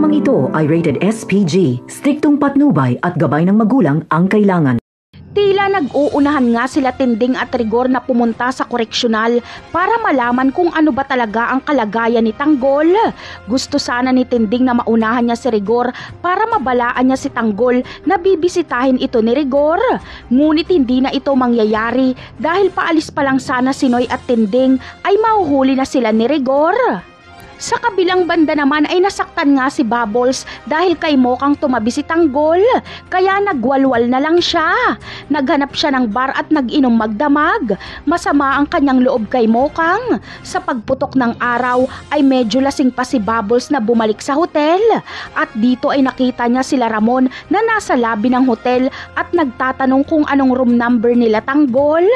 Programang ito ay rated SPG, striktong patnubay at gabay ng magulang ang kailangan. Tila nag-uunahan nga sila Tinding at Rigor na pumunta sa koreksyonal para malaman kung ano ba talaga ang kalagayan ni Tanggol. Gusto sana ni Tinding na maunahan niya si Rigor para mabalaan niya si Tanggol na bibisitahin ito ni Rigor. Ngunit hindi na ito mangyayari dahil paalis pa lang sana si Noy at Tinding ay mahuhuli na sila ni Rigor. Sa kabilang banda naman ay nasaktan nga si Bubbles dahil kay Mokang tumabi si Tanggol, kaya nagwalwal na lang siya. Naghanap siya ng bar at nag-inom magdamag. Masama ang kanyang loob kay Mokang. Sa pagputok ng araw ay medyo lasing pa si Bubbles na bumalik sa hotel. At dito ay nakita niya sila Ramon na nasa lobby ng hotel at nagtatanong kung anong room number nila Tanggol.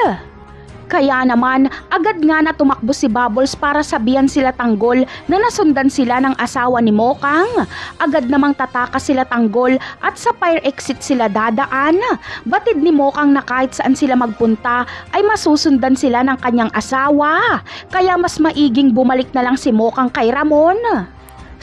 Kaya naman, agad nga na tumakbo si Bubbles para sabihan sila Tanggol na nasundan sila ng asawa ni Mokang. Agad namang tataka sila Tanggol at sa fire exit sila dadaan. Batid ni Mokang na kahit saan sila magpunta ay masusundan sila ng kanyang asawa. Kaya mas maiging bumalik na lang si Mokang kay Ramon.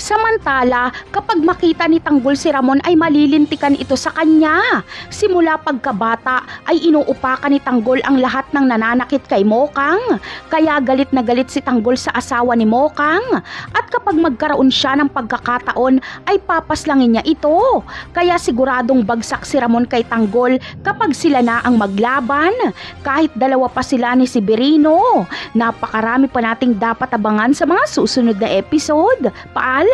Samantala, kapag makita ni Tanggol si Ramon ay malilintikan ito sa kanya. Simula pagkabata ay inuupakan ni Tanggol ang lahat ng nananakit kay Mokang. Kaya galit na galit si Tanggol sa asawa ni Mokang. At kapag magkaroon siya ng pagkakataon ay papaslangin niya ito. Kaya siguradong bagsak si Ramon kay Tanggol kapag sila na ang maglaban. Kahit dalawa pa sila ni Severino. Napakarami pa nating dapat abangan sa mga susunod na episode. Paalam!